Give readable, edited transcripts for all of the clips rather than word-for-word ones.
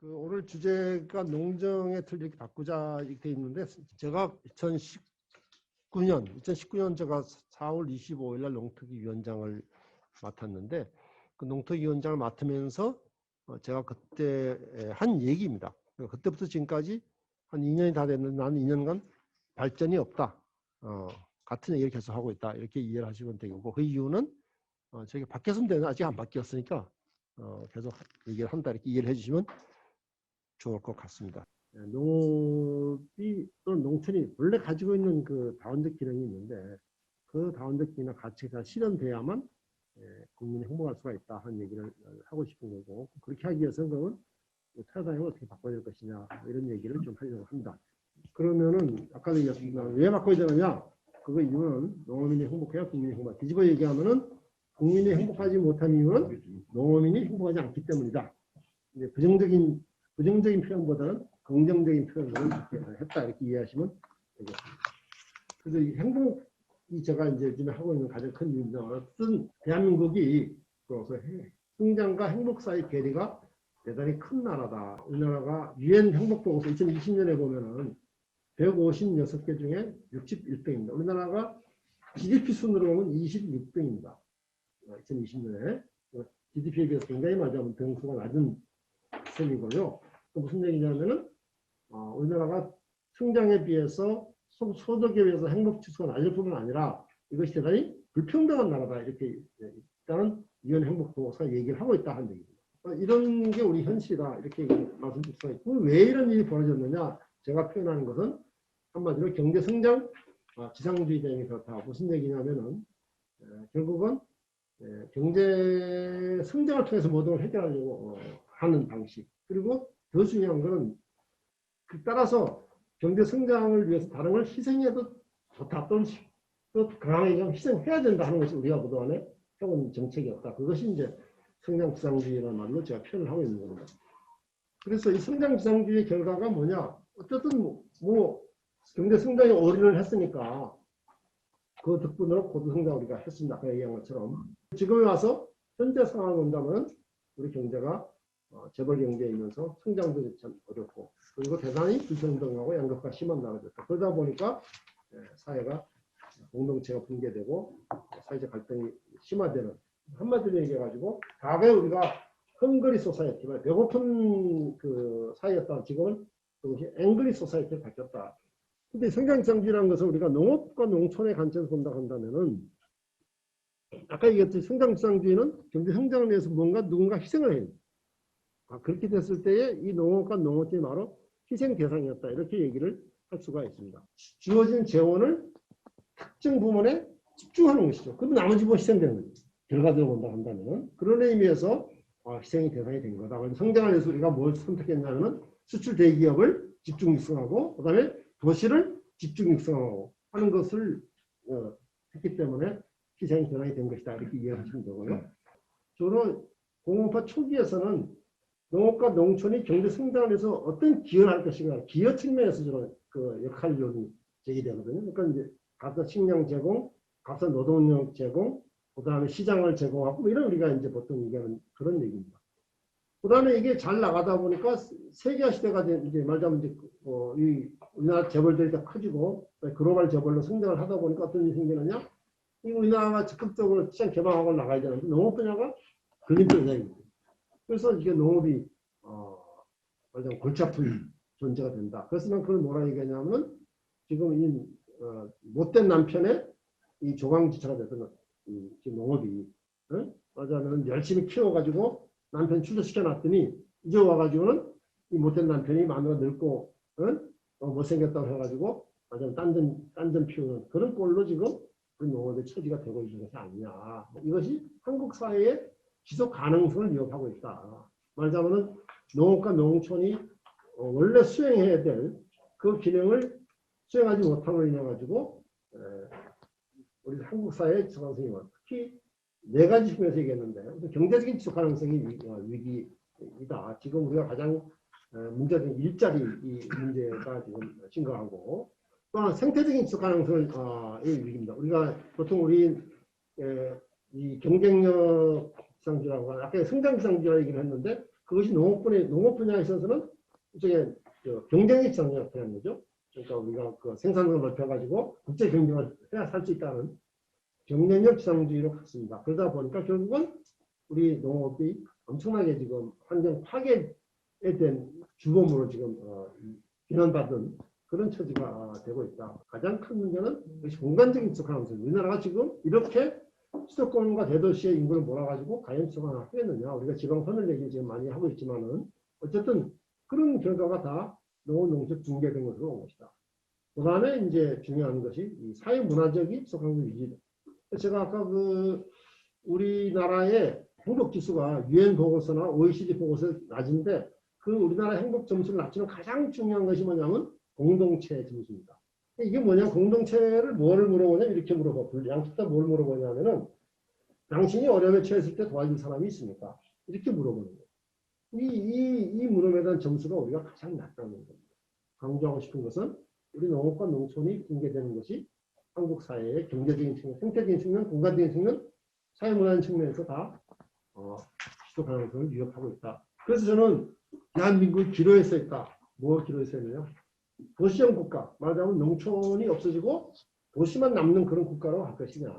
오늘 주제가 농정의 틀 이렇게 바꾸자 이렇게 돼 있는데, 제가 2019년 제가 4월 25일 날 농특위 위원장을 맡았는데, 그 농특위 위원장을 맡으면서 제가 그때 한 얘기입니다. 그때부터 지금까지 한 2년이 다 됐는데 나는 2년간 발전이 없다. 같은 얘기를 계속 하고 있다. 이렇게 이해를 하시면 되고, 그 이유는 저기 바뀌었으면 되는 아직 안 바뀌었으니까 계속 얘기를 한다. 이렇게 이해를 해주시면 좋을 것 같습니다. 농업이 또는 농촌이 원래 가지고 있는 그 다원적 기능이 있는데, 그 다원적 기능이나 가치가 실현돼야만 국민이 행복할 수가 있다 하는 얘기를 하고 싶은 거고, 그렇게 하기 위해서는 그건 태사형을 어떻게 바꿔야 될 것이냐 이런 얘기를 좀 하려고 합니다. 그러면은 아까도 얘기했습니다. 왜 바꿔야 되느냐? 그거 이유는 농어민이 행복해야 국민이 행복하다. 뒤집어 얘기하면은 국민이 행복하지 못한 이유는 농어민이 행복하지 않기 때문이다. 이제 부정적인 표현보다는 긍정적인 표현을 했다 이렇게 이해하시면 되겠습니다. 그래서 이 행복이 제가 이제 요즘에 하고 있는 가장 큰 이유는 어떤 대한민국이 성장과 행복 사이 괴리가 대단히 큰 나라다. 우리나라가 유엔 행복보고서 2020년에 보면은 156개 중에 61등입니다. 우리나라가 GDP 순으로 보면 26등입니다. 2020년에 GDP에 비해서 굉장히 말하자면 등수가 낮은 셈이고요. 무슨 얘기냐면은 우리나라가 성장에 비해서 소득에 비해서 행복 지수가 낮을 뿐만 아니라 이것이 대단히 불평등한 나라다. 이렇게 일단은 유엔 행복보고서가 얘기를 하고 있다 하는 얘기입니다. 이런 게 우리 현실이다. 이렇게 말씀드릴 수가 있고, 왜 이런 일이 벌어졌느냐? 제가 표현하는 것은 한마디로 경제 성장 지상주의 대응이 그렇다. 무슨 얘기냐면은 결국은 경제 성장을 통해서 모든 걸 해결하려고 하는 방식. 그리고 더 중요한 것은 따라서 경제 성장을 위해서 다른 걸 희생해도 좋다. 또는 또 강하게 희생해야 된다 하는 것이 우리가 그동안에 해온 정책이었다. 그것이 이제 성장지상주의라는 말로 제가 표현을 하고 있는 겁니다. 그래서 이 성장지상주의 결과가 뭐냐? 어쨌든 경제 성장에 올인을 했으니까 그 덕분으로 고도성장 우리가 했습니다. 아까 얘기한 것처럼. 지금에 와서 현재 상황을 본다면 우리 경제가 재벌 경제이면서 성장도 참 어렵고, 그리고 대단히 불평등하고 양극화가 심한 나라였다. 그러다 보니까 사회가 공동체가 붕괴되고 사회적 갈등이 심화되는, 한마디로 얘기해가지고 과거에 우리가 헝그리 소사이티, 배고픈 그 사회였다. 지금은 그것이 앵그리 소사이티로 바뀌었다. 근데 성장지상주의라는 것을 우리가 농업과 농촌의 관점에서 본다고 한다면은, 아까 얘기했듯이 성장지상주의는 경제 성장을 위해서 누군가 희생을 해요. 그렇게 됐을 때에 이 농업과 농어촌이 바로 희생 대상이었다. 이렇게 얘기를 할 수가 있습니다. 주어진 재원을 특정 부문에 집중하는 것이죠. 그럼 나머지 희생되는 거죠. 결과적으로 본다고 한다면. 그런 의미에서 희생이 대상이 된 거다. 성장을 위해서 우리가 뭘 선택했냐면 수출 대기업을 집중 육성하고, 그 다음에 도시를 집중 육성하고 하는 것을 했기 때문에 희생이 대상이 된 것이다. 이렇게 이해하시면 되고요. 주로 공업화 초기에서는 농업과 농촌이 경제 성장을 위해서 어떤 기여를 할 것인가, 기여 측면에서 주로 그 역할론이 제기되거든요. 그러니까 이제 값싼 식량 제공, 값싼 노동력 제공, 그 다음에 시장을 제공하고, 이런 우리가 이제 보통 얘기하는 그런 얘기입니다. 그 다음에 이게 잘 나가다 보니까 세계화 시대가 이제 말하자면 이제 이 우리나라 재벌들이 다 커지고 글로벌 재벌로 성장을 하다 보니까 어떤 일이 생기느냐? 이 우리나라가 적극적으로 시장 개방하고 나가야 되는데 농업 분야가 걸림돌입니다. 그래서 이게 농업이 말하자면 골치 아픈 존재가 된다. 그래서 난 그걸 뭐라 얘기하냐면, 지금 이 못된 남편의 이 조강지처가 됐던 이 농업이 말하자면 열심히 키워가지고 남편 출소시켜놨더니 이제 와가지고는 이 못된 남편이 마누라 늙고 못생겼다고 해가지고 말하자면 딴전 피우는 그런 꼴로 지금 그 농업의 처지가 되고 있는 것이 아니냐. 이것이 한국 사회의 지속 가능성을 위협하고 있다. 말하자면 농업과 농촌이 원래 수행해야 될 그 기능을 수행하지 못함으로 인해 가지고 우리 한국 사회의 지속 가능성이 특히 네 가지 측면에서 얘기했는데, 경제적인 지속 가능성이 위기이다. 지금 우리가 가장 문제된 일자리 이 문제가 지금 심각하고, 또한 생태적인 지속 가능성의 위기입니다. 우리가 보통 우리 이 경쟁력 지상주의라고 아까 성장 지상주의라고 얘기를 했는데, 그것이 농업 분야에 있어서는 일종의 경쟁력 성장을 나타내는 거죠. 그러니까 우리가 그 생산성을 높여가지고 국제 경쟁을 해야 살 수 있다는 경쟁력 지상주의로 갔습니다. 그러다 보니까 결국은 우리 농업이 엄청나게 지금 환경 파괴에 대한 주범으로 지금 비난받은 그런 처지가 되고 있다. 가장 큰 문제는 공간적인 지속하는 것입니다. 우리나라가 지금 이렇게 수도권과 대도시의 인구를 몰아가지고 과연 지속을 하겠느냐. 우리가 지방선을 얘기 지금 많이 하고 있지만은 어쨌든 그런 결과가 다 농업 농축 붕괴된 것으로 온 것이다. 그 다음에 이제 중요한 것이 이 사회문화적인 지속하는 유지. 제가 아까 우리나라의 행복 지수가 유엔 보고서나 OECD 보고서 낮은데 그 우리나라 행복 점수를 낮추는 가장 중요한 것이 뭐냐면 공동체 점수입니다. 이게 뭐냐, 공동체를 뭐를 물어보냐, 이렇게 물어봐. 양쪽 다 뭘 물어보냐면은 당신이 어려움에 처했을 때 도와줄 사람이 있습니까? 이렇게 물어보는 거예요. 이 물음에 대한 점수가 우리가 가장 낮다는 겁니다. 강조하고 싶은 것은 우리 농업과 농촌이 붕괴되는 것이 한국 사회의 경제적인 측면, 생태적인 측면, 공간적인 측면, 사회문화적인 측면에서 다 지속 가능성을 위협하고 있다. 그래서 저는 대한민국이 기로에 서 있다. 뭐 기로에 서 있느냐? 도시형 국가, 말하자면 농촌이 없어지고 도시만 남는 그런 국가로 갈 것이냐,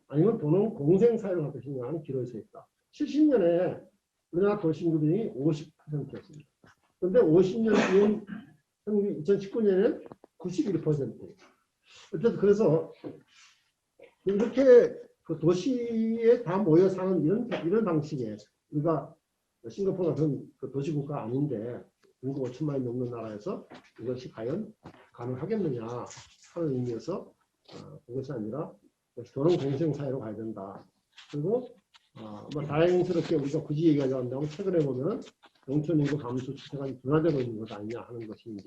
아니면 도농 공생사회로 갈 것이냐 하는 기로에 서 있다. 70년에 우리나라 도시 인구비중이 50%였습니다. 그런데 50년 뒤인 2019년에는 91%예요. 어쨌든 그래서 이렇게 그 도시에 다 모여 사는 이런 방식에 우리가 싱가포르 같은 그 도시국가 아닌데 인구 5천만이 넘는 나라에서 이것이 과연 가능하겠느냐 하는 의미에서 그것이 아니라 도농 공생 사회로 가야 된다. 그리고 뭐 다행스럽게 우리가 굳이 얘기하지 않는다고 최근에 보면 농촌 인구 감소 추세가 둔화되고 있는 것 아니냐 하는 것이 이제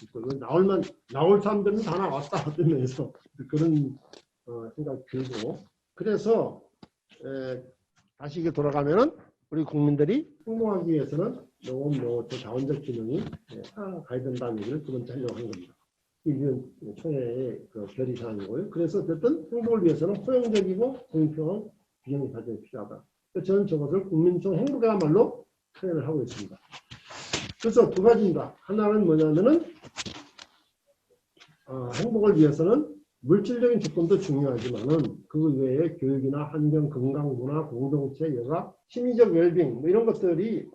있고, 나올 사람들은 다 나왔다 어떤 면에서 그런 생각이 들고, 그래서 다시 이게 돌아가면은 우리 국민들이 행복하기 위해서는 농업, 농어촌 자원적 균형이 살아가야 된다는 얘기를 두 번째 하려고 하는 겁니다. 이건 총회의 그 결의사항이고요. 그래서 어쨌든 행복을 위해서는 포용적이고 공평한 균형이 가장 필요하다. 저는 저것을 국민총 행복이야말로 표현을 하고 있습니다. 그래서 두 가지입니다. 하나는 뭐냐면은 행복을 위해서는 물질적인 조건도 중요하지만은 그 외에 교육이나 환경, 건강, 문화, 공동체, 여가, 심리적 웰빙 뭐 이런 것들이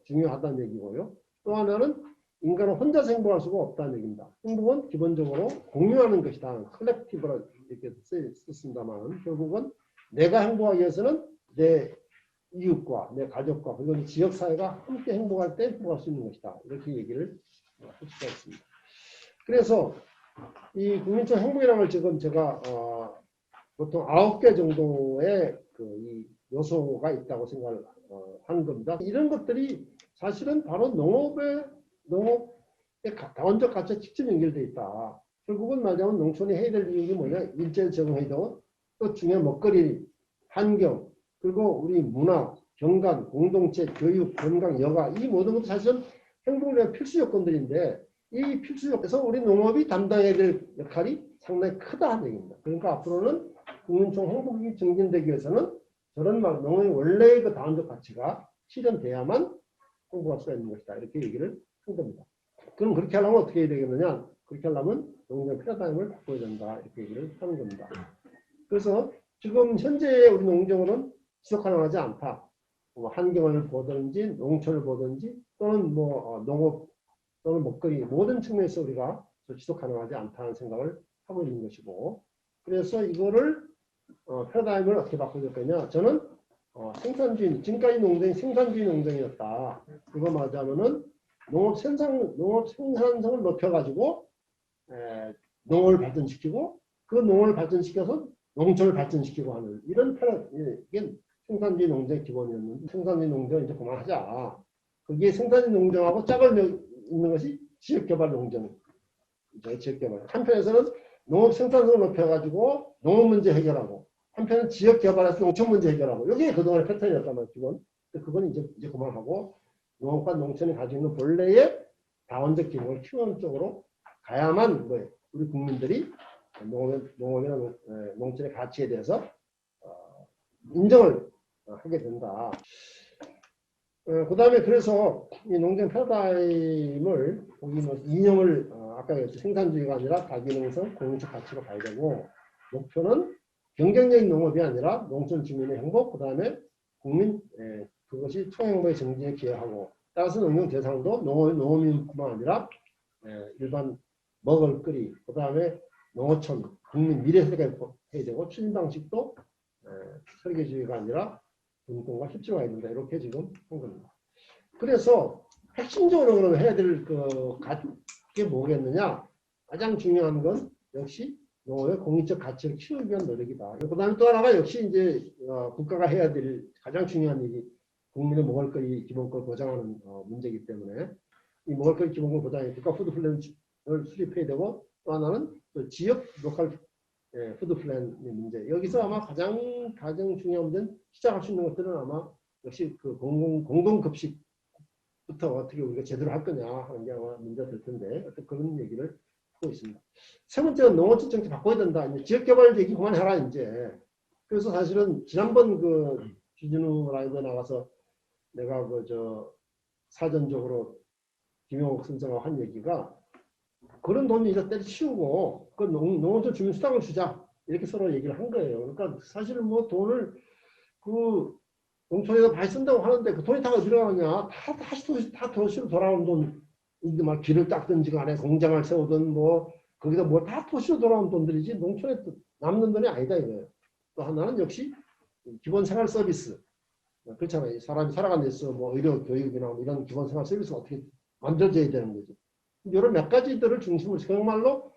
중요하다는 얘기고요. 또 하나는 인간은 혼자서 행복할 수가 없다는 얘기입니다. 행복은 기본적으로 공유하는 것이다. 컬렉티브라 이렇게 썼습니다만 결국은 내가 행복하기 위해서는 내 이웃과 내 가족과 그리고 지역사회가 함께 행복할 때 행복할 수 있는 것이다. 이렇게 얘기를 할 수가 있습니다. 그래서 이 국민적 행복이라는 걸 지금 제가 보통 9개 정도의 이 요소가 있다고 생각을 하는 겁니다. 이런 것들이 사실은 바로 농업의 다원적 가치와 직접 연결되어 있다. 결국은 말하자면 농촌이 해야 될 일이 뭐냐, 일제를 적응해야 되고 또 중요한 먹거리, 환경, 그리고 우리 문화, 경관, 공동체, 교육, 건강, 여가 이 모든 것도 사실은 행복을 위한 필수 요건들인데 이 필수 요건에서 우리 농업이 담당해야 될 역할이 상당히 크다는 얘기입니다. 그러니까 앞으로는 국민총 행복이 증진되기 위해서는 저런 농업의 원래의 그 다원적 가치가 실현돼야만 행복할 수가 있는 것이다. 이렇게 얘기를 한 겁니다. 그럼 그렇게 하려면 어떻게 해야 되겠느냐? 그렇게 하려면 농경 패러다임을 바꿔야 된다. 이렇게 얘기를 하는 겁니다. 그래서 지금 현재 우리 농경은 지속 가능하지 않다. 뭐 환경을 보든지 농촌을 보든지 또는 뭐 농업 또는 먹거리 모든 측면에서 우리가 지속 가능하지 않다는 생각을 하고 있는 것이고, 그래서 이거를 패러다임을 어떻게 바꿔줄 거냐? 저는 생산주의, 지금까지 농경이 생산주의 농경이었다. 그거 말하자면은 농업 생산성을 높여가지고 농업을 발전시키고 그 농업을 발전시켜서 농촌을 발전시키고 하는 이런 이게 생산주의 농경의 기본이었는데 생산주의 농경 이제 그만하자. 그게 생산주의 농경하고 짝을 있는 것이 지역개발 농경. 지역개발. 한편에서는 농업 생산성을 높여가지고 농업 문제 해결하고 한편은 지역개발해서 농촌 문제 해결하고 이게 그동안의 패턴이었단 말이죠. 기본. 그건 이제 그만하고 농업과 농촌이 가지고 있는 본래의 다원적 기능을 키우는 쪽으로 가야만 우리 국민들이 농업이나 농촌의 가치에 대해서 인정을 하게 된다. 그다음에 그래서 이 농경 패러다임을 거기 뭐 이념을 아까 얘기했죠. 생산주의가 아니라 다기능성 공유적 가치로 가야 되고 목표는 경쟁적인 농업이 아니라 농촌 주민의 행복 그다음에 국민 그것이 초행복의 정진에 기여하고 따라서 농경 대상도 농어민뿐만 아니라 일반 먹을거리 그다음에 농어촌 국민 미래 세대가 해야 되고 추진 방식도 설계주의가 아니라 분권과 협조해야 된다. 이렇게 지금 한 겁니다. 그래서 핵심적으로 그러면 해야 될 게 뭐겠느냐? 가장 중요한 건 역시 농업의 공익적 가치를 키우기 위한 노력이다. 그 다음에 또 하나가 역시 이제 국가가 해야 될 가장 중요한 일이 국민의 먹을거리 기본권을 보장하는 문제이기 때문에 이 먹을거리 기본권 보장에 국가 푸드 플랜을 수립해야 되고 또 하나는 또 지역 로컬 푸드 플랜의 문제. 여기서 아마 가장 중요한 문제는 시작할 수 있는 것들은 아마 역시 그 공동급식부터 어떻게 우리가 제대로 할 거냐 하는 게 아마 문제가 될 텐데 어떤 그런 얘기를 하고 있습니다. 세 번째는 농어촌 정책 바꿔야 된다. 이제 지역개발 얘기 그만해라 이제. 그래서 사실은 지난번 그 주진우 라이브에 나가서 내가 사전적으로 김용옥 선생하고 한 얘기가 그런 돈을 이제 때려치우고 그 농어촌 주민 수당을 주자 이렇게 서로 얘기를 한 거예요. 그러니까 사실은 뭐 돈을 그 농촌에서 많이 쓴다고 하는데 그 돈이 다 어디로 가느냐? 다 도시로 돌아오는 돈. 이게 막 길을 닦든지 간에 공장을 세우든 뭐 거기다 뭐 다 도시로 돌아오는 돈들이지 농촌에 남는 돈이 아니다 이거예요. 또 하나는 역시 기본 생활 서비스. 그렇잖아요. 사람이 살아가는 데서 뭐 의료, 교육이나 뭐 이런 기본 생활 서비스가 어떻게 만들어져야 되는 거죠. 이런 몇 가지들을 중심으로 정말로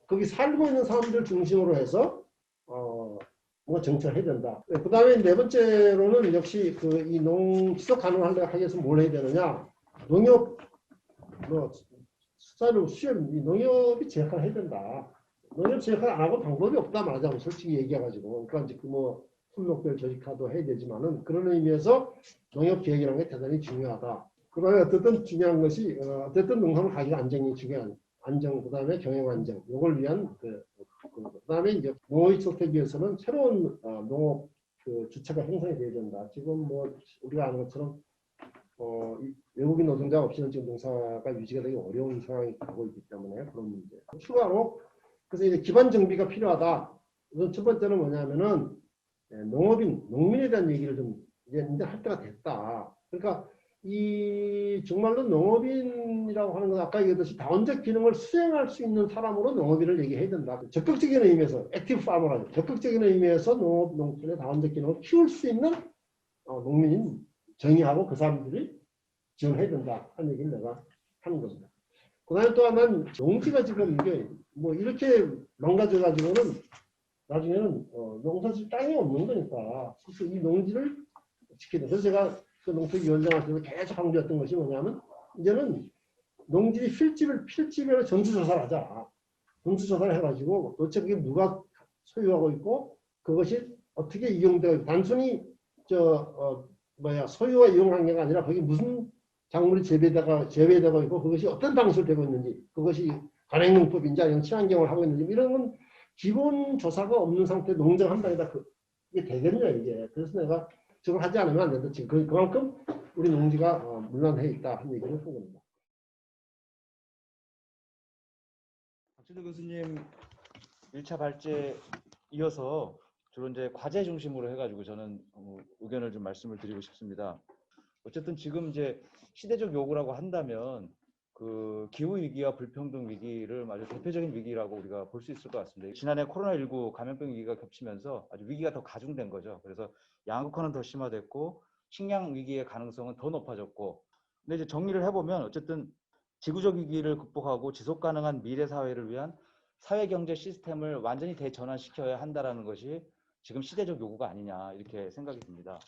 거기 살고 있는 사람들 중심으로 해서 뭐 정책을 해야 된다. 그 다음에 네 번째로는 역시 이 지속 가능하게 하기 위해서 뭘 해야 되느냐. 농협, 수사료 수협, 농협이 제 역할을 해야 된다. 농협 제 역할을 안 하고 방법이 없다 말하자면 솔직히 얘기해가지고. 그러니까 이제 품목별 조직화도 해야 되지만은 그런 의미에서 농협 기획이라는 게 대단히 중요하다. 그다음에 어쨌든 중요한 것이 어쨌든 농산물 가격 안정이 중요한 안정 그다음에 경영 안정 이걸 위한 그다음에 이제 농업 정책에 위해서는 새로운 농업 주체가 형성이 돼야 된다. 지금 뭐 우리가 아는 것처럼 외국인 노동자 없이는 지금 농사가 유지가 되기 어려운 상황이 가고 있기 때문에 그런 문제. 추가로 그래서 이제 기반 정비가 필요하다. 우선 첫 번째는 뭐냐면은 농민에 대한 얘기를 좀 이제 할 때가 됐다. 그러니까 정말로 농업인이라고 하는 건 아까 얘기했듯이 다원적 기능을 수행할 수 있는 사람으로 농업인을 얘기해야 된다. 적극적인 의미에서 액티브 파머라고 적극적인 의미에서 농촌의 다원적 기능을 키울 수 있는 농민인 정의하고 그 사람들이 지원해야 된다 하는 얘기를 내가 하는 겁니다. 그 다음에 또 하나는 농지가 지금 이게 뭐 이렇게 망가져가지고는 나중에는 농사질 땅이 없는 거니까 그래서 이 농지를 지켜야 돼. 그래서 제가 그 농촌위원장한테 계속 강조했던 것이 뭐냐면 이제는 농지 필지별로 전수조사를 하자. 전수조사를 해가지고 도대체 그게 누가 소유하고 있고 그것이 어떻게 이용되고 단순히 소유와 이용한 게 아니라 거기 무슨 작물이 재배되고 있고 그것이 어떤 방식으로 되고 있는지 그것이 관행농법인지 아니면 친환경을 하고 있는지 이런 건 기본 조사가 없는 상태 농장 한 방에다 이게 되겠냐 이게. 그래서 내가 저걸 하지 않으면 안 된다. 지금 그만큼 우리 농지가 문란해 있다 한 얘기를 한 겁니다. 박준호 교수님 1차 발제 이어서 주로 이제 과제 중심으로 해가지고 저는 의견을 좀 말씀을 드리고 싶습니다. 어쨌든 지금 이제 시대적 요구라고 한다면 그 기후 위기와 불평등 위기를 아주 대표적인 위기라고 우리가 볼 수 있을 것 같습니다. 지난해 코로나19 감염병 위기가 겹치면서 아주 위기가 더 가중된 거죠. 그래서 양극화는 더 심화됐고 식량 위기의 가능성은 더 높아졌고. 근데 이제 정리를 해보면 어쨌든 지구적 위기를 극복하고 지속 가능한 미래 사회를 위한 사회 경제 시스템을 완전히 대전환시켜야 한다라는 것이 지금 시대적 요구가 아니냐 이렇게 생각이 듭니다.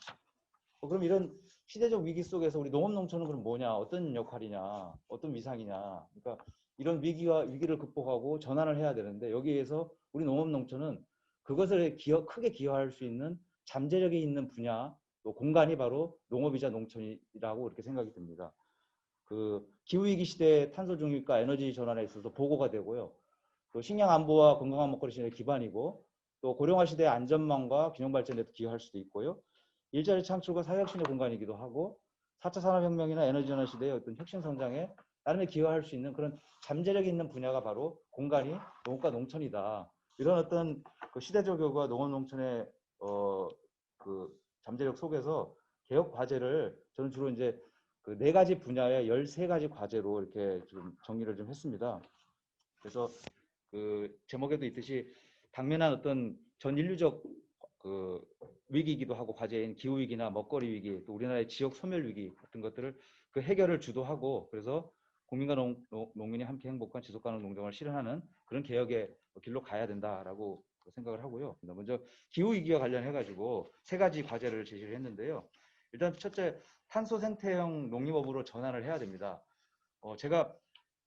그럼 이런 시대적 위기 속에서 우리 농업농촌은 그럼 뭐냐, 어떤 역할이냐, 어떤 위상이냐. 그러니까 이런 위기를 극복하고 전환을 해야 되는데 여기에서 우리 농업농촌은 그것을 크게 기여할 수 있는 잠재력이 있는 분야, 또 공간이 바로 농업이자 농촌이라고 이렇게 생각이 듭니다. 그 기후위기 시대의 탄소 중립과 에너지 전환에 있어서 보고가 되고요. 또 식량 안보와 건강한 먹거리 시대의 기반이고 또 고령화 시대의 안전망과 균형 발전에도 기여할 수도 있고요. 일자리 창출과 사회혁신의 공간이기도 하고 4차 산업혁명이나 에너지 전환 시대의 어떤 혁신 성장에 나름의 기여할 수 있는 그런 잠재력이 있는 분야가 바로 공간이 농업과 농촌이다. 이런 어떤 그 시대적 요구와 농업 농촌의 그 잠재력 속에서 개혁 과제를 저는 주로 이제 그 4가지 분야의 13가지 과제로 이렇게 좀 정리를 좀 했습니다. 그래서 그 제목에도 있듯이 당면한 어떤 전 인류적 그 위기이기도 하고 과제인 기후 위기나 먹거리 위기, 또 우리나라의 지역 소멸 위기 같은 것들을 그 해결을 주도하고, 그래서 국민과 농민이 함께 행복한 지속 가능 농장을 실현하는 그런 개혁의 길로 가야 된다라고 생각을 하고요. 먼저 기후 위기와 관련해 가지고 3가지 과제를 제시를 했는데요. 일단 첫째, 탄소 생태형 농림업으로 전환을 해야 됩니다. 제가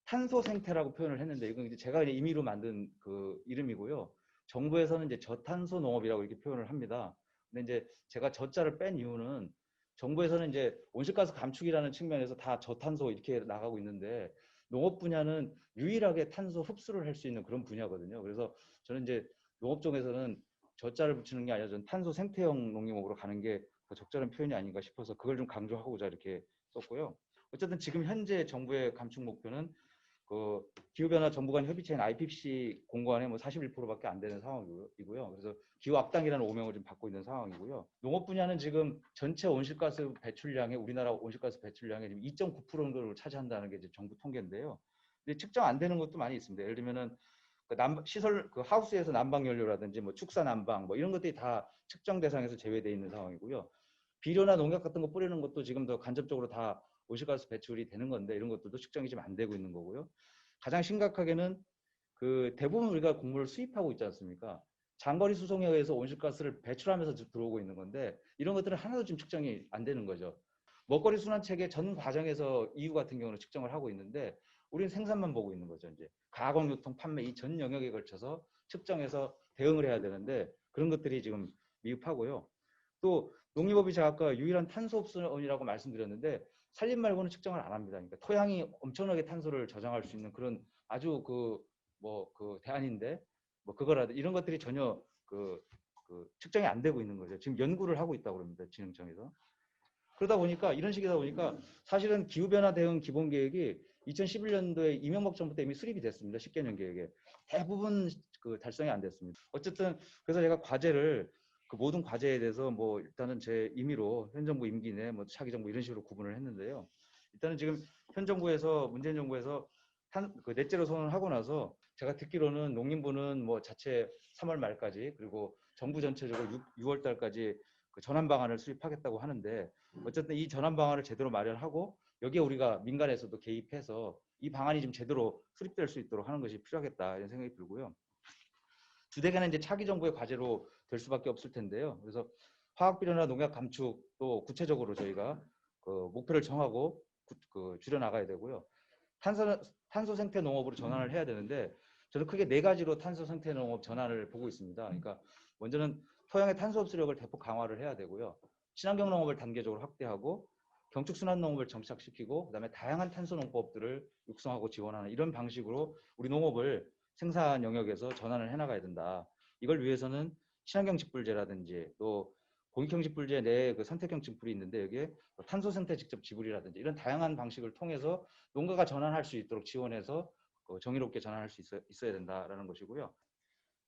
탄소 생태라고 표현을 했는데 이건 이제 제가 이제 임의로 만든 그 이름이고요. 정부에서는 이제 저탄소 농업이라고 이렇게 표현을 합니다. 근데 이제 제가 저자를 뺀 이유는 정부에서는 이제 온실가스 감축이라는 측면에서 다 저탄소 이렇게 나가고 있는데 농업 분야는 유일하게 탄소 흡수를 할 수 있는 그런 분야거든요. 그래서 저는 이제 농업 쪽에서는 저자를 붙이는 게 아니라 전 탄소 생태형 농림업으로 가는 게 더 적절한 표현이 아닌가 싶어서 그걸 좀 강조하고자 이렇게 썼고요. 어쨌든 지금 현재 정부의 감축 목표는 그 기후변화 정부 간 협의체인 IPCC 공고안에 뭐 41%밖에 안 되는 상황이고요. 그래서 기후 악당이라는 오명을 좀 받고 있는 상황이고요. 농업 분야는 지금 전체 온실가스 배출량의 우리나라 온실가스 배출량의 2.9% 정도를 차지한다는 게 이제 정부 통계인데요. 근데 측정 안 되는 것도 많이 있습니다. 예를 들면은 그 시설 그 하우스에서 난방 연료라든지 뭐 축사 난방 뭐 이런 것들이 다 측정 대상에서 제외되어 있는 상황이고요. 비료나 농약 같은 거 뿌리는 것도 지금 더 간접적으로 다 온실가스 배출이 되는 건데 이런 것들도 측정이 지금 안 되고 있는 거고요. 가장 심각하게는 그 대부분 우리가 곡물을 수입하고 있지 않습니까? 장거리 수송에 의해서 온실가스를 배출하면서 들어오고 있는 건데 이런 것들은 하나도 지금 측정이 안 되는 거죠. 먹거리 순환 체계 전 과정에서 EU 같은 경우는 측정을 하고 있는데 우리는 생산만 보고 있는 거죠. 이제 가공, 유통, 판매 이 전 영역에 걸쳐서 측정해서 대응을 해야 되는데 그런 것들이 지금 미흡하고요. 또 농림업이 제가 아까 유일한 탄소 흡수원이라고 말씀드렸는데 산림 말고는 측정을 안 합니다. 그러니까 토양이 엄청나게 탄소를 저장할 수 있는 그런 아주 그 대안인데 뭐 그거라도 이런 것들이 전혀 그 측정이 안 되고 있는 거죠. 지금 연구를 하고 있다고 합니다. 진흥청에서. 그러다 보니까 이런 식이다 보니까 사실은 기후변화 대응 기본계획이 2011년도에 이명박 정부 때 이미 수립이 됐습니다. 10개년 계획에. 대부분 그 달성이 안 됐습니다. 어쨌든 그래서 제가 과제를 그 모든 과제에 대해서 뭐 일단은 제 임의로 현 정부 임기 내 뭐 차기 정부 이런 식으로 구분을 했는데요. 일단은 지금 현 정부에서 문재인 정부에서 그 넷째로 선언을 하고 나서 제가 듣기로는 농림부는 뭐 자체 3월 말까지 그리고 정부 전체적으로 6월 달까지 그 전환 방안을 수립하겠다고 하는데 어쨌든 이 전환 방안을 제대로 마련하고 여기에 우리가 민간에서도 개입해서 이 방안이 좀 제대로 수립될 수 있도록 하는 것이 필요하겠다 이런 생각이 들고요. 주되게는 이제 차기 정부의 과제로 될 수밖에 없을 텐데요. 그래서 화학 비료나 농약 감축도 구체적으로 저희가 그 목표를 정하고 줄여 나가야 되고요. 탄소 생태 농업으로 전환을 해야 되는데 저는 크게 4가지로 탄소 생태 농업 전환을 보고 있습니다. 그러니까 먼저는 토양의 탄소 흡수력을 대폭 강화를 해야 되고요. 친환경 농업을 단계적으로 확대하고 경축 순환 농업을 정착시키고 그다음에 다양한 탄소 농법들을 육성하고 지원하는 이런 방식으로 우리 농업을 생산 영역에서 전환을 해나가야 된다. 이걸 위해서는 친환경 직불제라든지 또 공익형 직불제 내에 그 선택형 직불이 있는데 여기에 탄소 생태 직접 지불이라든지 이런 다양한 방식을 통해서 농가가 전환할 수 있도록 지원해서 정의롭게 전환할 수 있어야 된다라는 것이고요.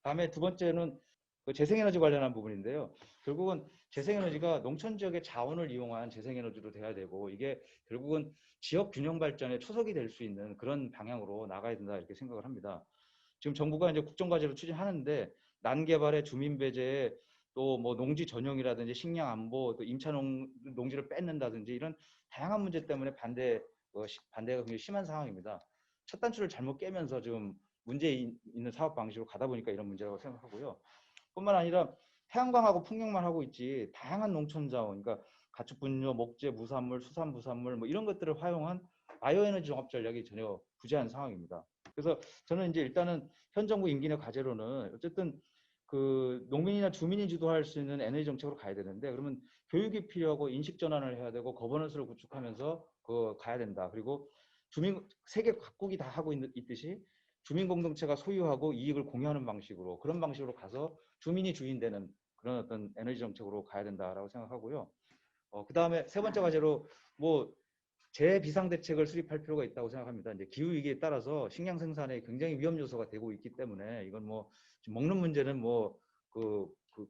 다음에 2번째는 그 재생에너지 관련한 부분인데요. 결국은 재생에너지가 농촌 지역의 자원을 이용한 재생에너지로 돼야 되고 이게 결국은 지역 균형 발전의 초석이 될 수 있는 그런 방향으로 나가야 된다 이렇게 생각을 합니다. 지금 정부가 이제 국정과제로 추진하는데 난개발의 주민 배제에 또 뭐 농지 전용이라든지 식량 안보, 또 임차 농지를 뺏는다든지 이런 다양한 문제 때문에 반대가 굉장히 심한 상황입니다. 첫 단추를 잘못 깨면서 지금 문제 있는 사업 방식으로 가다 보니까 이런 문제라고 생각하고요. 뿐만 아니라 태양광하고 풍력만 하고 있지 다양한 농촌 자원, 그러니까 가축 분뇨, 목재, 무산물, 수산부산물 뭐 이런 것들을 활용한 바이오에너지 종합 전략이 전혀 부재한 상황입니다. 그래서 저는 이제 일단은 현 정부 임기 내 과제로는 어쨌든 그 농민이나 주민이 주도할 수 있는 에너지 정책으로 가야 되는데 그러면 교육이 필요하고 인식 전환을 해야 되고 거버넌스를 구축하면서 가야 된다. 그리고 세계 각국이 다 하고 있듯이 주민 공동체가 소유하고 이익을 공유하는 방식으로 그런 방식으로 가서 주민이 주인되는 그런 어떤 에너지 정책으로 가야 된다라고 생각하고요. 그다음에 세 번째 과제로 뭐 재비상 대책을 수립할 필요가 있다고 생각합니다. 이제 기후 위기에 따라서 식량 생산에 굉장히 위험 요소가 되고 있기 때문에 이건 뭐 지금 먹는 문제는 뭐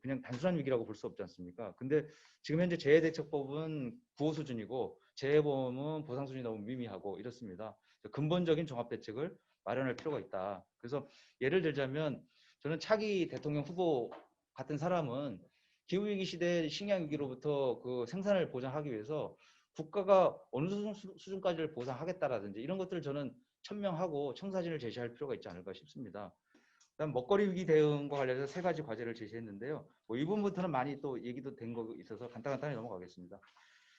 그냥 단순한 위기라고 볼 수 없지 않습니까? 근데 지금 현재 재해대책법은 구호 수준이고 재해보험은 보상 수준이 너무 미미하고 이렇습니다. 근본적인 종합 대책을 마련할 필요가 있다. 그래서 예를 들자면 저는 차기 대통령 후보 같은 사람은 기후위기 시대 식량위기로부터 그 생산을 보장하기 위해서 국가가 어느 수준까지를 보상하겠다라든지 이런 것들을 저는 천명하고 청사진을 제시할 필요가 있지 않을까 싶습니다. 그다음 먹거리 위기 대응과 관련해서 세 가지 과제를 제시했는데요. 뭐 이 부분부터는 많이 또 얘기도 된 거 있어서 간단히 넘어가겠습니다.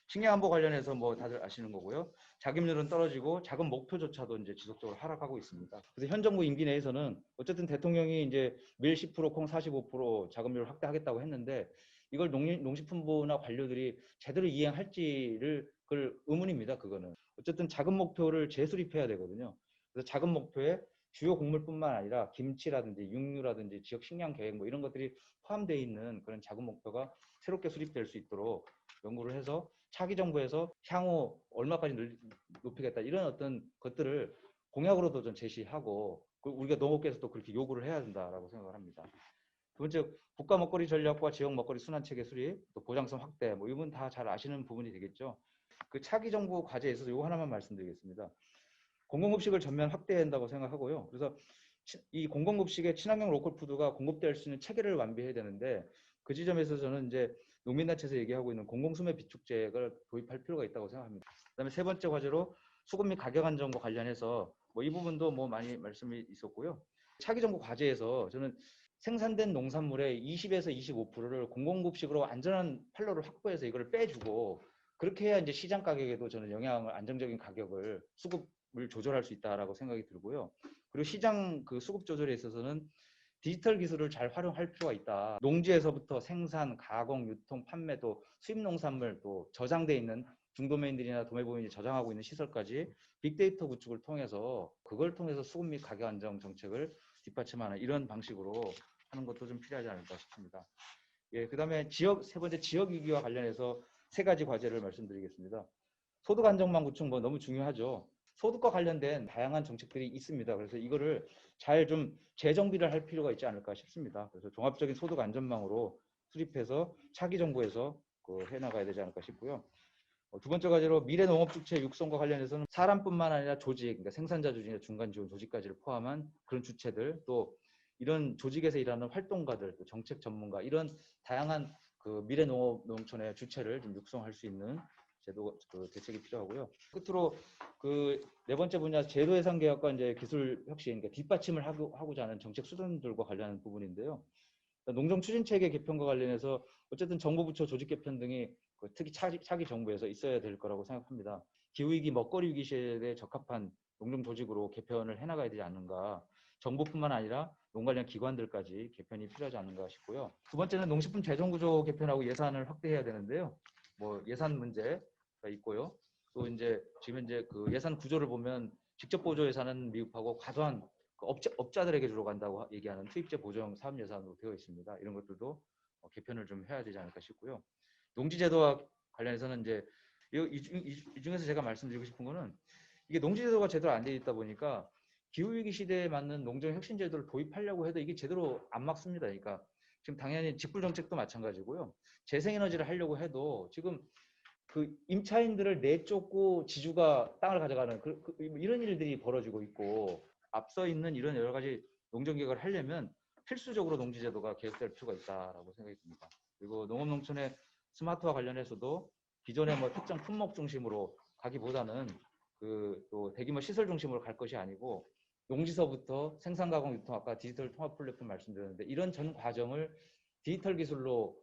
식량 안보 관련해서 뭐 다들 아시는 거고요. 자급률은 떨어지고 자금 목표조차도 이제 지속적으로 하락하고 있습니다. 그래서 현 정부 임기 내에서는 어쨌든 대통령이 이제 밀 10%, 콩 45% 자급률을 확대하겠다고 했는데 이걸 농식품부나 관료들이 제대로 이행할지를 그걸 의문입니다. 그거는 어쨌든 자금 목표를 재수립해야 되거든요. 그래서 자금 목표에 주요 곡물뿐만 아니라 김치라든지 육류라든지 지역 식량 계획 뭐 이런 것들이 포함되어 있는 그런 자금 목표가 새롭게 수립될 수 있도록 연구를 해서 차기 정부에서 향후 얼마까지 높이겠다 이런 어떤 것들을 공약으로도 좀 제시하고 우리가 농업계에서도 그렇게 요구를 해야 된다라고 생각을 합니다. 두 번째, 국가 먹거리 전략과 지역 먹거리 순환 체계 수립, 또 보장성 확대, 뭐 이분 다 잘 아시는 부분이 되겠죠. 그 차기 정부 과제에 있어서 이거 하나만 말씀드리겠습니다. 공공급식을 전면 확대해야 한다고 생각하고요. 그래서 이 공공급식의 친환경 로컬푸드가 공급될 수 있는 체계를 완비해야 되는데 그 지점에서 저는 이제 농민단체에서 얘기하고 있는 공공수매 비축제를 도입할 필요가 있다고 생각합니다. 그다음에 세 번째 과제로 수급 및 가격 안정과 관련해서 뭐 이 부분도 뭐 많이 말씀이 있었고요. 차기 정부 과제에서 저는 생산된 농산물의 20에서 25%를 공공급식으로 안전한 판로를 확보해서 이걸 빼주고 그렇게 해야 이제 시장 가격에도 저는 영향을 안정적인 가격을 수급을 조절할 수 있다라고 생각이 들고요. 그리고 시장 그 수급 조절에 있어서는 디지털 기술을 잘 활용할 필요가 있다. 농지에서부터 생산, 가공, 유통, 판매 또 수입 농산물 또 저장돼 있는 중도매인들이나 도매법인이 저장하고 있는 시설까지 빅데이터 구축을 통해서 그걸 통해서 수급 및 가격 안정 정책을 뒷받침하는 이런 방식으로 하는 것도 좀 필요하지 않을까 싶습니다. 예, 그다음에 세 번째 지역 위기와 관련해서 세 가지 과제를 말씀드리겠습니다. 소득 안정망 구축 뭐 너무 중요하죠. 소득과 관련된 다양한 정책들이 있습니다. 그래서 이거를 잘 좀 재정비를 할 필요가 있지 않을까 싶습니다. 그래서 종합적인 소득 안전망으로 수립해서 차기 정부에서 해나가야 되지 않을까 싶고요. 두 번째 과제로 미래 농업 주체 육성과 관련해서는 사람뿐만 아니라 조직, 그러니까 생산자 조직이나 중간 지원 조직까지를 포함한 그런 주체들 또 이런 조직에서 일하는 활동가들, 또 정책 전문가 이런 다양한 그 미래 농업 농촌의 주체를 좀 육성할 수 있는 제도 대책이 필요하고요. 끝으로 그 네 번째 분야 제도 예산 개혁과 이제 기술 혁신, 그러니까 뒷받침을 하고자 하는 정책 수단들과 관련한 부분인데요. 농정 추진 체계 개편과 관련해서 어쨌든 정부 부처 조직 개편 등이 특히 차기 정부에서 있어야 될 거라고 생각합니다. 기후위기, 먹거리 위기 시대에 적합한 농정 조직으로 개편을 해나가야 되지 않는가. 정부뿐만 아니라 농 관련 기관들까지 개편이 필요하지 않는가 싶고요. 두 번째는 농식품 재정구조 개편하고 예산을 확대해야 되는데요. 뭐 예산 문제가 있고요. 또 이제 지금 현재 그 예산 구조를 보면 직접 보조 예산은 미흡하고 과도한 업자들에게 주로 간다고 얘기하는 투입제 보정 사업 예산으로 되어 있습니다. 이런 것들도 개편을 좀 해야 되지 않을까 싶고요. 농지제도와 관련해서는 이제 이 중에서 제가 말씀드리고 싶은 거는 이게 농지제도가 제대로 안 돼 있다 보니까 기후위기 시대에 맞는 농정 혁신 제도를 도입하려고 해도 이게 제대로 안 막습니다. 그러니까 지금 당연히 직불 정책도 마찬가지고요. 재생에너지를 하려고 해도 지금 그 임차인들을 내쫓고 지주가 땅을 가져가는 이런 일들이 벌어지고 있고 앞서 있는 이런 여러 가지 농정 개혁을 하려면 필수적으로 농지제도가 개혁될 필요가 있다라고 생각이 듭니다. 그리고 농업농촌의 스마트화 관련해서도 기존의 뭐 특정 품목 중심으로 가기보다는 또 대규모 시설 중심으로 갈 것이 아니고 농지서부터 생산가공 유통 아까 디지털 통합 플랫폼 말씀드렸는데 이런 전 과정을 디지털 기술로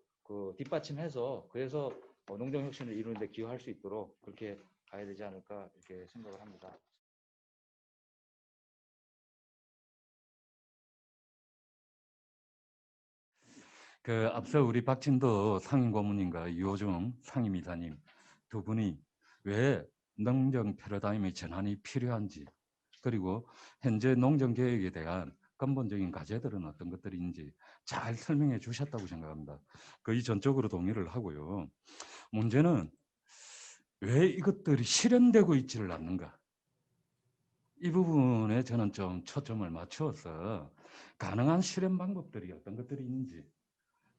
뒷받침해서 그래서 농정 혁신을 이루는 데 기여할 수 있도록 그렇게 가야 되지 않을까 이렇게 생각을 합니다. 앞서 우리 박진도 상임고문님과 유호중 상임이사님 두 분이 왜 농정 패러다임의 전환이 필요한지 그리고 현재 농정 개혁에 대한 근본적인 과제들은 어떤 것들인지 잘 설명해 주셨다고 생각합니다. 거의 전적으로 동의를 하고요. 문제는 왜 이것들이 실현되고 있지를 않는가? 이 부분에 저는 좀 초점을 맞추어서 가능한 실현 방법들이 어떤 것들이 있는지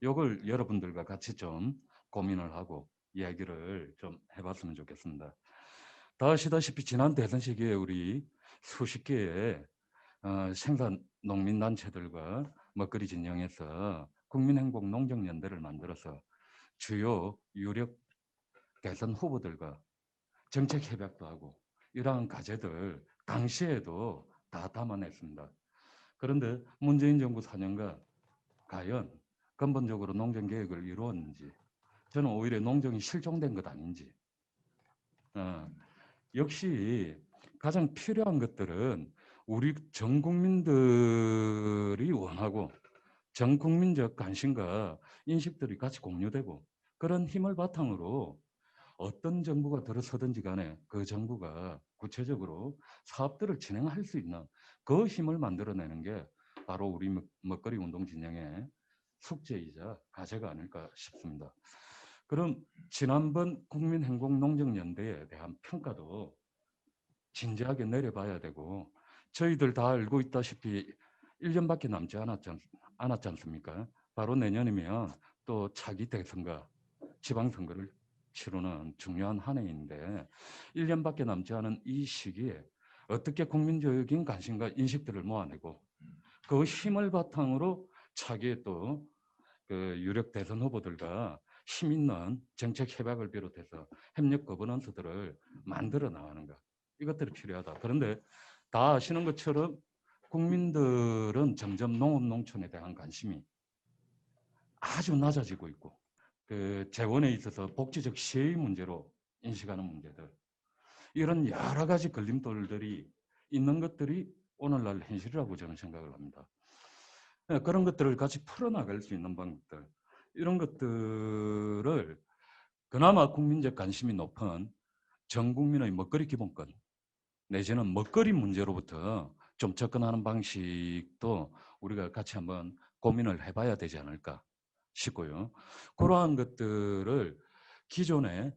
이걸 여러분들과 같이 좀 고민을 하고 이야기를 좀 해봤으면 좋겠습니다. 다 아시다시피 지난 대선 시기에 우리 수십 개의 생산 농민단체들과 먹거리 진영에서 국민행복농정연대를 만들어서 주요 유력 대선 후보들과 정책 협약도 하고 이러한 과제들 당시에도 다 담아냈습니다. 그런데 문재인 정부 4년간 과연 근본적으로 농정 계획을 이루었는지, 저는 오히려 농정이 실종된 것 아닌지, 역시 가장 필요한 것들은 우리 전 국민들이 원하고 전 국민적 관심과 인식들이 같이 공유되고 그런 힘을 바탕으로 어떤 정부가 들어서든지 간에 그 정부가 구체적으로 사업들을 진행할 수 있는 그 힘을 만들어내는 게 바로 우리 먹거리 운동 진영의 숙제이자 과제가 아닐까 싶습니다. 그럼 지난번 국민행복농정연대에 대한 평가도 진지하게 내려봐야 되고, 저희들 다 알고 있다시피 1년밖에 남지 않았지 않습니까? 바로 내년이면 또 차기 대선과 지방선거를 치르는 중요한 한 해인데 1년밖에 남지 않은 이 시기에 어떻게 국민적인 관심과 인식들을 모아내고 그 힘을 바탕으로 차기에 또 그 유력 대선 후보들과 힘 있는 정책 협약을 비롯해서 협력 거버넌스들을 만들어 나가는가, 이것들이 필요하다. 그런데 다 아시는 것처럼 국민들은 점점 농업 농촌에 대한 관심이 아주 낮아지고 있고, 그 재원에 있어서 복지적 시의 문제로 인식하는 문제들, 이런 여러 가지 걸림돌들이 있는 것들이 오늘날 현실이라고 저는 생각을 합니다. 그런 것들을 같이 풀어나갈 수 있는 방법들, 이런 것들을 그나마 국민적 관심이 높은 전 국민의 먹거리 기본권 내지는 먹거리 문제로부터 좀 접근하는 방식도 우리가 같이 한번 고민을 해봐야 되지 않을까 싶고요. 그러한 것들을 기존의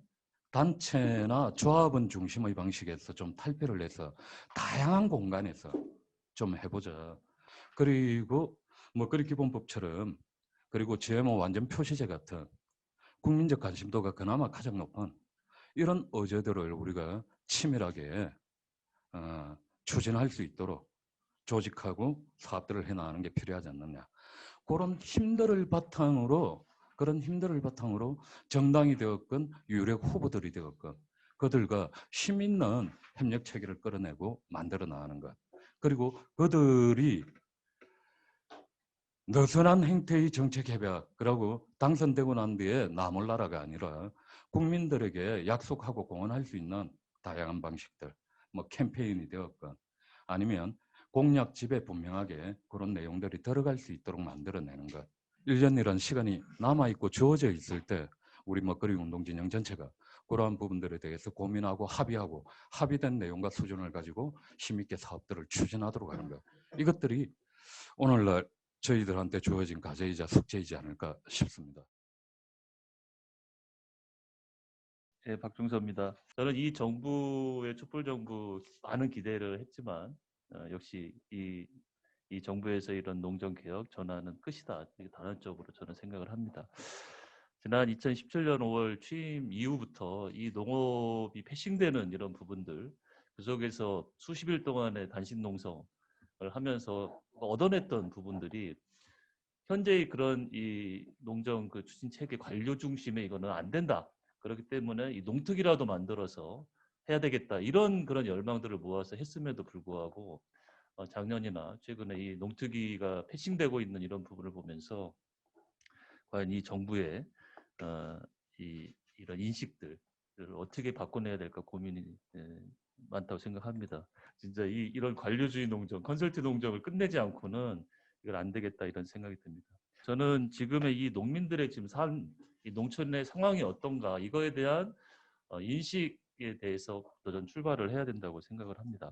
단체나 조합원 중심의 방식에서 좀 탈피를 해서 다양한 공간에서 좀 해보자. 그리고 먹거리 기본법처럼, 그리고 GMO 완전 표시제 같은 국민적 관심도가 그나마 가장 높은 이런 어제들을 우리가 치밀하게 추진할 수 있도록 조직하고 사업들을 해나가는 게 필요하지 않느냐. 그런 힘들을 바탕으로, 그런 힘들을 바탕으로 정당이 되었건 유력 후보들이 되었건 그들과 힘 있는 협력 체계를 끌어내고 만들어 나가는 것. 그리고 그들이 느슨한 행태의 정책 협약, 그리고 당선되고 난 뒤에 나몰라라가 아니라 국민들에게 약속하고 공언할 수 있는 다양한 방식들, 뭐 캠페인이 되었건 아니면 공약집에 분명하게 그런 내용들이 들어갈 수 있도록 만들어내는 것. 1년이라는 시간이 남아있고 주어져 있을 때 우리 먹거리 운동진영 전체가 그러한 부분들에 대해서 고민하고 합의하고 합의된 내용과 수준을 가지고 힘있게 사업들을 추진하도록 하는 것. 이것들이 오늘날 저희들한테 주어진 과제이자 숙제이지 않을까 싶습니다. 네, 박중서입니다. 저는 이 정부의 촛불 정부 많은 기대를 했지만 역시 이 정부에서 이런 농정 개혁 전환은 끝이다. 이렇게 단언적으로 저는 생각을 합니다. 지난 2017년 5월 취임 이후부터 이 농업이 패싱되는 이런 부분들, 그 속에서 수십 일 동안의 단식 농성을 하면서 얻어냈던 부분들이 현재의 그런 이 농정 그 추진 체계 관료 중심의 이거는 안 된다. 그렇기 때문에 이 농특위라도 만들어서 해야 되겠다. 이런 그런 열망들을 모아서 했음에도 불구하고 작년이나 최근에 이 농특위가 패싱되고 있는 이런 부분을 보면서 과연 이 정부의 이런 인식들을 어떻게 바꿔내야 될까 고민이 많다고 생각합니다. 진짜 이런 관료주의 농정, 컨설팅 농정을 끝내지 않고는 이건 안 되겠다 이런 생각이 듭니다. 저는 지금의 이 농민들의 지금 이 농촌의 상황이 어떤가 이거에 대한 인식에 대해서 전 출발을 해야 된다고 생각을 합니다.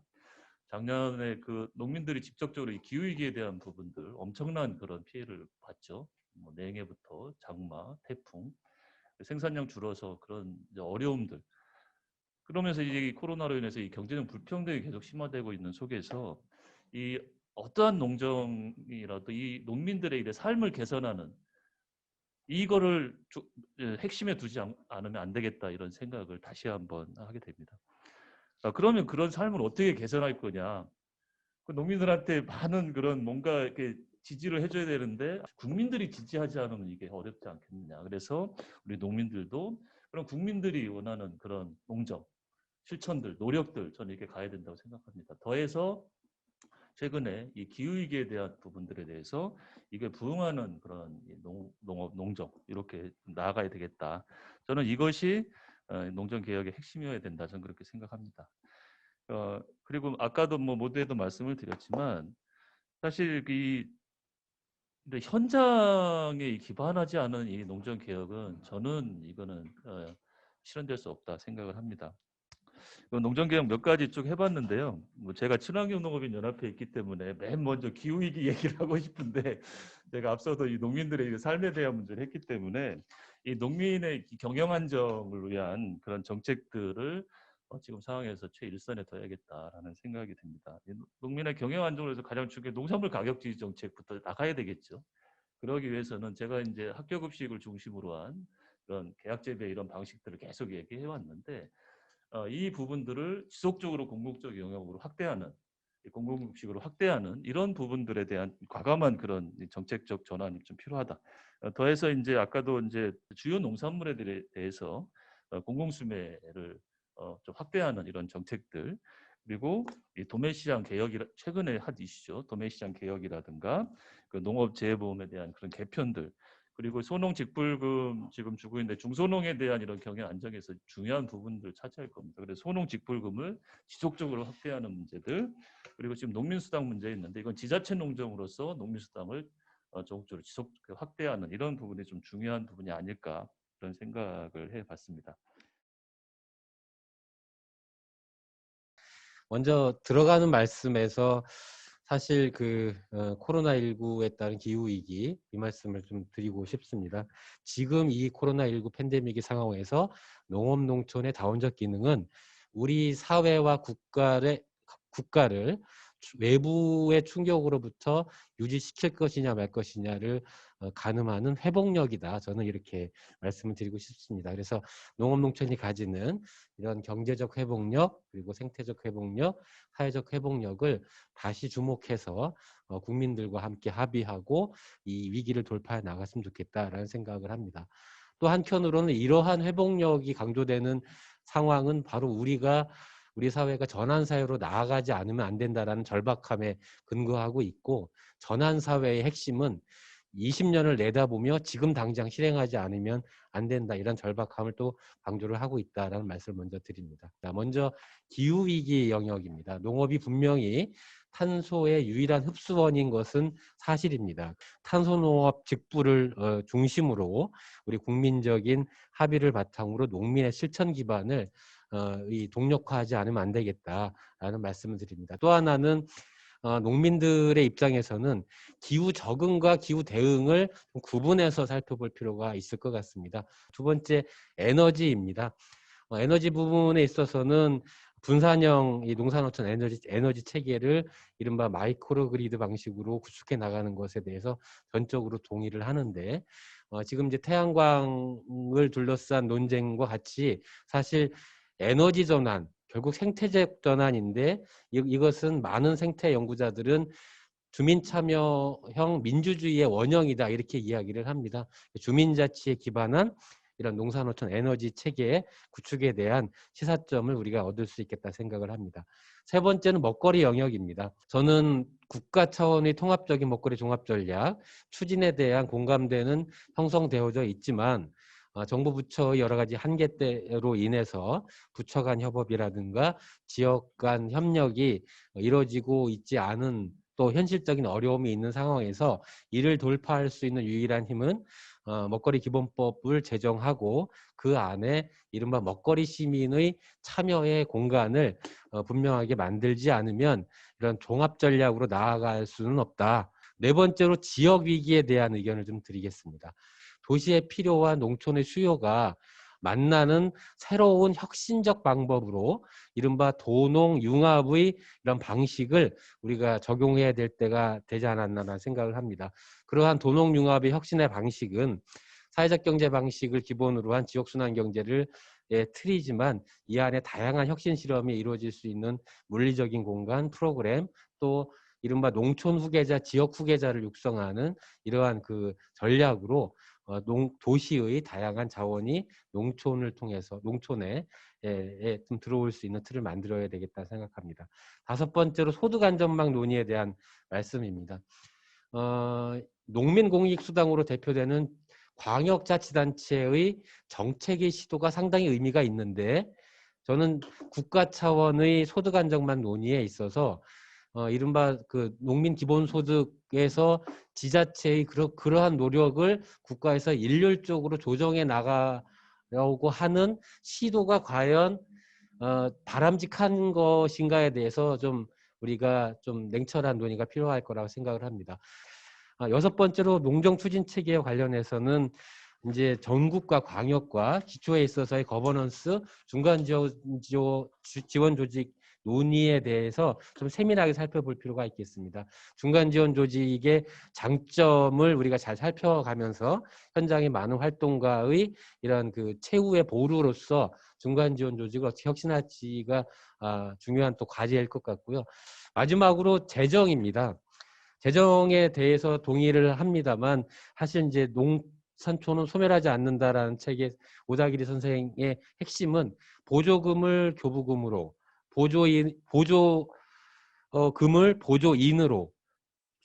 작년에 그 농민들이 직접적으로 이 기후위기에 대한 부분들 엄청난 그런 피해를 봤죠. 뭐 냉해부터 장마, 태풍, 생산량 줄어서 그런 이제 어려움들. 그러면서 이제 이 코로나로 인해서 이 경제적 불평등이 계속 심화되고 있는 속에서 이 어떠한 농정이라도 이 농민들의 일의 삶을 개선하는 이거를 핵심에 두지 않으면 안 되겠다 이런 생각을 다시 한번 하게 됩니다. 그러면 그런 삶을 어떻게 개선할 거냐? 그 농민들한테 많은 그런 뭔가 이렇게 지지를 해줘야 되는데 국민들이 지지하지 않으면 이게 어렵지 않겠느냐. 그래서 우리 농민들도 그런 국민들이 원하는 그런 농정 실천들, 노력들 저는 이렇게 가야 된다고 생각합니다. 더해서 최근에 이 기후위기에 대한 부분들에 대해서 이게 부응하는 그런 농업, 농정 이렇게 나아가야 되겠다. 저는 이것이 농정개혁의 핵심이어야 된다. 저는 그렇게 생각합니다. 그리고 아까도 뭐 모두에도 말씀을 드렸지만 사실 이 현장에 기반하지 않은 이 농정개혁은 저는 이거는 실현될 수 없다 생각을 합니다. 농정개혁 몇 가지 쭉 해봤는데요. 뭐 제가 친환경농업인 연합회에 있기 때문에 맨 먼저 기후위기 얘기를 하고 싶은데 제가 앞서도 이 농민들의 삶에 대한 문제를 했기 때문에 이 농민의 경영 안정을 위한 그런 정책들을 지금 상황에서 최일선에 둬야겠다라는 생각이 듭니다. 농민의 경영 안정을 위해서 가장 중요한 농산물 가격 지지 정책부터 나가야 되겠죠. 그러기 위해서는 제가 이제 학교급식을 중심으로 한 그런 계약재배 이런 방식들을 계속 얘기해 왔는데 이 부분들을 지속적으로 공공적 영역으로 확대하는 공공급식으로 확대하는 이런 부분들에 대한 과감한 그런 정책적 전환이 좀 필요하다. 더해서 이제 아까도 이제 주요 농산물에 대해서 공공수매를 좀 확대하는 이런 정책들 그리고 이 도매시장 개혁이 최근에 한 이슈죠. 도매시장 개혁이라든가 그 농업재해보험에 대한 그런 개편들 그리고 소농 직불금 지금 주고 있는데 중소농에 대한 이런 경영 안정에서 중요한 부분들 차지할 겁니다. 그래서 소농 직불금을 지속적으로 확대하는 문제들 그리고 지금 농민수당 문제 있는데 이건 지자체 농정으로서 농민수당을 적극적으로 지속 확대하는 이런 부분이 좀 중요한 부분이 아닐까 그런 생각을 해봤습니다. 먼저 들어가는 말씀에서 사실 그 코로나19에 따른 기후위기 이 말씀을 좀 드리고 싶습니다. 지금 이 코로나19 팬데믹의 상황에서 농업농촌의 다원적 기능은 우리 사회와 국가를 외부의 충격으로부터 유지시킬 것이냐 말 것이냐를 가늠하는 회복력이다. 저는 이렇게 말씀을 드리고 싶습니다. 그래서 농업농촌이 가지는 이런 경제적 회복력 그리고 생태적 회복력, 사회적 회복력을 다시 주목해서 국민들과 함께 합의하고 이 위기를 돌파해 나갔으면 좋겠다라는 생각을 합니다. 또 한편으로는 이러한 회복력이 강조되는 상황은 바로 우리 사회가 전환사회로 나아가지 않으면 안 된다라는 절박함에 근거하고 있고 전환사회의 핵심은 20년을 내다보며 지금 당장 실행하지 않으면 안 된다 이런 절박함을 또 강조를 하고 있다라는 말씀을 먼저 드립니다. 먼저 기후위기 영역입니다. 농업이 분명히 탄소의 유일한 흡수원인 것은 사실입니다. 탄소농업 직불을 중심으로 우리 국민적인 합의를 바탕으로 농민의 실천 기반을 이 동력화하지 않으면 안 되겠다라는 말씀을 드립니다. 또 하나는 농민들의 입장에서는 기후 적응과 기후 대응을 구분해서 살펴볼 필요가 있을 것 같습니다. 두 번째, 에너지입니다. 에너지 부분에 있어서는 분산형 이 농산어촌 에너지 체계를 이른바 마이크로그리드 방식으로 구축해 나가는 것에 대해서 전적으로 동의를 하는데 지금 이제 태양광을 둘러싼 논쟁과 같이 사실 에너지 전환, 결국 생태적 전환인데 이것은 많은 생태 연구자들은 주민 참여형 민주주의의 원형이다 이렇게 이야기를 합니다. 주민자치에 기반한 이런 농산어촌 에너지 체계 구축에 대한 시사점을 우리가 얻을 수 있겠다 생각을 합니다. 세 번째는 먹거리 영역입니다. 저는 국가 차원의 통합적인 먹거리 종합전략 추진에 대한 공감대는 형성되어져 있지만 정부 부처의 여러 가지 한계대로 인해서 부처 간 협업이라든가 지역 간 협력이 이루어지고 있지 않은 또 현실적인 어려움이 있는 상황에서 이를 돌파할 수 있는 유일한 힘은 먹거리 기본법을 제정하고 그 안에 이른바 먹거리 시민의 참여의 공간을 분명하게 만들지 않으면 이런 종합 전략으로 나아갈 수는 없다. 네 번째로 지역 위기에 대한 의견을 좀 드리겠습니다. 도시의 필요와 농촌의 수요가 만나는 새로운 혁신적 방법으로 이른바 도농융합의 이런 방식을 우리가 적용해야 될 때가 되지 않았나라는 생각을 합니다. 그러한 도농융합의 혁신의 방식은 사회적 경제 방식을 기본으로 한 지역순환 경제를 틀이지만 이 안에 다양한 혁신 실험이 이루어질 수 있는 물리적인 공간, 프로그램, 또 이른바 농촌 후계자, 지역 후계자를 육성하는 이러한 그 전략으로 도시의 다양한 자원이 농촌을 통해서 농촌에 좀 들어올 수 있는 틀을 만들어야 되겠다 생각합니다. 다섯 번째로 소득 안전망 논의에 대한 말씀입니다. 농민공익수당으로 대표되는 광역자치단체의 정책의 시도가 상당히 의미가 있는데 저는 국가 차원의 소득 안정망 논의에 있어서 이른바 그 농민 기본소득에서 지자체의 그러한 노력을 국가에서 일률적으로 조정해 나가려고 하는 시도가 과연 바람직한 것인가에 대해서 좀 우리가 좀 냉철한 논의가 필요할 거라고 생각을 합니다. 여섯 번째로 농정추진체계에 관련해서는 이제 전국과 광역과 기초에 있어서의 거버넌스, 중간 지원 조직 논의에 대해서 좀 세밀하게 살펴볼 필요가 있겠습니다. 중간 지원 조직의 장점을 우리가 잘 살펴가면서 현장의 많은 활동가의 이런 그 최후의 보루로서 중간 지원 조직을 어떻게 혁신할지가 중요한 또 과제일 것 같고요. 마지막으로 재정입니다. 재정에 대해서 동의를 합니다만 사실 이제 농산촌은 소멸하지 않는다라는 책의 오다기리 선생의 핵심은 보조금을 교부금으로 금을 보조인으로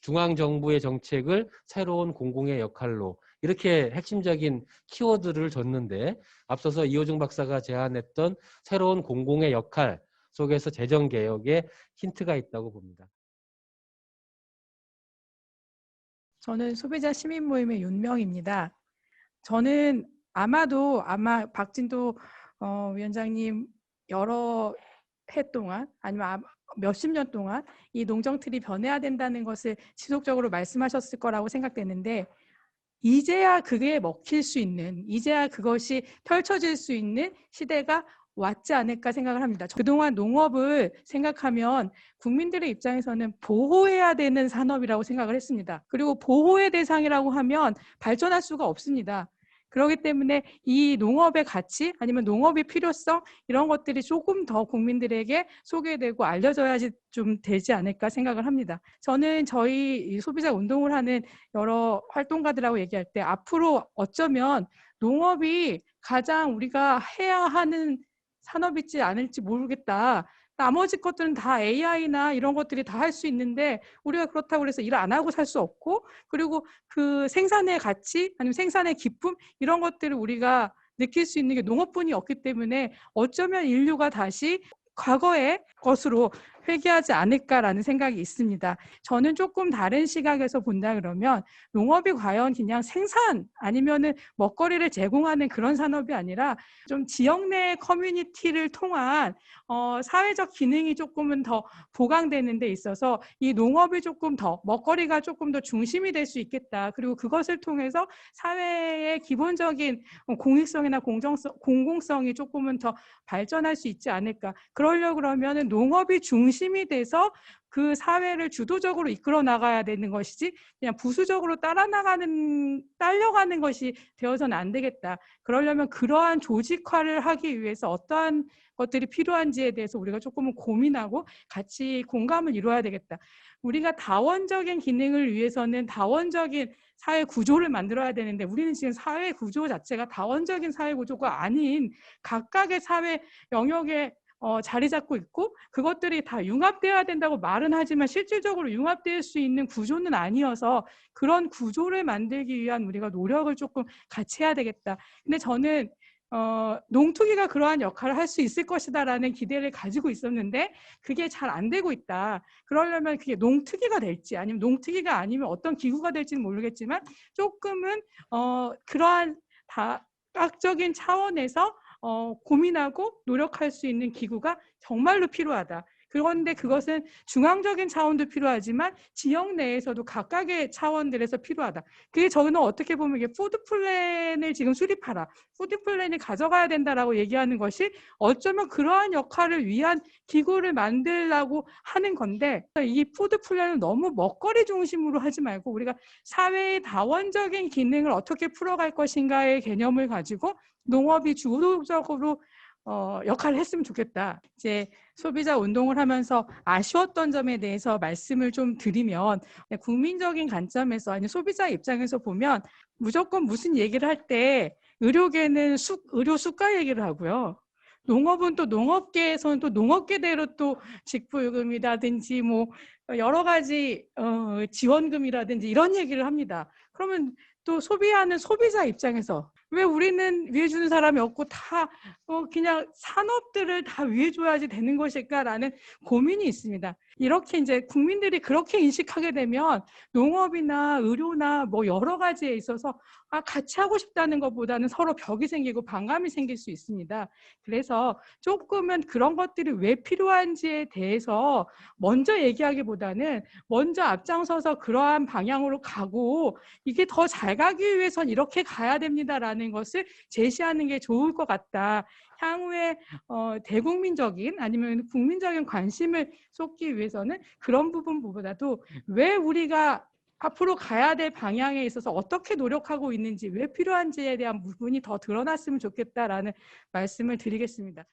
중앙정부의 정책을 새로운 공공의 역할로 이렇게 핵심적인 키워드를 줬는데 앞서서 이호중 박사가 제안했던 새로운 공공의 역할 속에서 재정개혁에 힌트가 있다고 봅니다. 저는 소비자 시민 모임의 윤명입니다. 저는 아마 박진도 위원장님 여러 해 동안 아니면 몇십 년 동안 이 농정틀이 변해야 된다는 것을 지속적으로 말씀하셨을 거라고 생각되는데 이제야 그게 먹힐 수 있는, 이제야 그것이 펼쳐질 수 있는 시대가 왔지 않을까 생각을 합니다. 그동안 농업을 생각하면 국민들의 입장에서는 보호해야 되는 산업이라고 생각을 했습니다. 그리고 보호의 대상이라고 하면 발전할 수가 없습니다. 그렇기 때문에 이 농업의 가치 아니면 농업의 필요성 이런 것들이 조금 더 국민들에게 소개되고 알려져야지 좀 되지 않을까 생각을 합니다. 저는 저희 소비자 운동을 하는 여러 활동가들하고 얘기할 때 앞으로 어쩌면 농업이 가장 우리가 해야 하는 산업이지 않을지 모르겠다. 나머지 것들은 다 AI나 이런 것들이 다 할 수 있는데 우리가 그렇다고 해서 일 안 하고 살 수 없고 그리고 그 생산의 가치 아니면 생산의 기쁨 이런 것들을 우리가 느낄 수 있는 게 농업뿐이 없기 때문에 어쩌면 인류가 다시 과거의 것으로 회귀하지 않을까라는 생각이 있습니다. 저는 조금 다른 시각에서 본다 그러면 농업이 과연 그냥 생산 아니면은 먹거리를 제공하는 그런 산업이 아니라 좀 지역 내 커뮤니티를 통한 사회적 기능이 조금은 더 보강되는 데 있어서 이 농업이 조금 더 먹거리가 조금 더 중심이 될 수 있겠다. 그리고 그것을 통해서 사회의 기본적인 공익성이나 공공성이 조금은 더 발전할 수 있지 않을까. 그러려고 그러면은 농업이 중심이 돼서 그 사회를 주도적으로 이끌어 나가야 되는 것이지 그냥 부수적으로 딸려가는 것이 되어서는 안 되겠다. 그러려면 그러한 조직화를 하기 위해서 어떠한 것들이 필요한지에 대해서 우리가 조금은 고민하고 같이 공감을 이루어야 되겠다. 우리가 다원적인 기능을 위해서는 다원적인 사회 구조를 만들어야 되는데 우리는 지금 사회 구조 자체가 다원적인 사회 구조가 아닌 각각의 사회 영역에 자리 잡고 있고 그것들이 다 융합되어야 된다고 말은 하지만 실질적으로 융합될 수 있는 구조는 아니어서 그런 구조를 만들기 위한 우리가 노력을 조금 같이 해야 되겠다. 근데 저는 농투기가 그러한 역할을 할 수 있을 것이다라는 기대를 가지고 있었는데 그게 잘 안 되고 있다. 그러려면 그게 농특위가 될지 아니면 농특위가 아니면 어떤 기구가 될지는 모르겠지만 조금은 그러한 다각적인 차원에서 고민하고 노력할 수 있는 기구가 정말로 필요하다. 그런데 그것은 중앙적인 차원도 필요하지만 지역 내에서도 각각의 차원들에서 필요하다. 그게 저는 어떻게 보면 이게 푸드 플랜을 지금 수립하라. 푸드 플랜을 가져가야 된다라고 얘기하는 것이 어쩌면 그러한 역할을 위한 기구를 만들려고 하는 건데 이 푸드 플랜을 너무 먹거리 중심으로 하지 말고 우리가 사회의 다원적인 기능을 어떻게 풀어갈 것인가의 개념을 가지고 농업이 주도적으로 역할을 했으면 좋겠다. 이제 소비자 운동을 하면서 아쉬웠던 점에 대해서 말씀을 좀 드리면 국민적인 관점에서 아니 소비자 입장에서 보면 무조건 무슨 얘기를 할 때 의료계는 의료 수가 얘기를 하고요. 농업은 또 농업계에서는 또 농업계대로 또 직불금이라든지 뭐 여러 가지 지원금이라든지 이런 얘기를 합니다. 그러면 또 소비하는 소비자 입장에서 왜 우리는 위해주는 사람이 없고 다 그냥 산업들을 다 위해줘야지 되는 것일까라는 고민이 있습니다. 이렇게 이제 국민들이 그렇게 인식하게 되면 농업이나 의료나 뭐 여러 가지에 있어서 같이 하고 싶다는 것보다는 서로 벽이 생기고 반감이 생길 수 있습니다. 그래서 조금은 그런 것들이 왜 필요한지에 대해서 먼저 얘기하기보다는 먼저 앞장서서 그러한 방향으로 가고 이게 더 잘 가기 위해선 이렇게 가야 됩니다라는 것을 제시하는 게 좋을 것 같다. 향후에 대국민적인 아니면 국민적인 관심을 쏟기 위해서는 그런 부분보다도 왜 우리가 앞으로 가야 될 방향에 있어서 어떻게 노력하고 있는지 왜 필요한지에 대한 부분이 더 드러났으면 좋겠다라는 말씀을 드리겠습니다.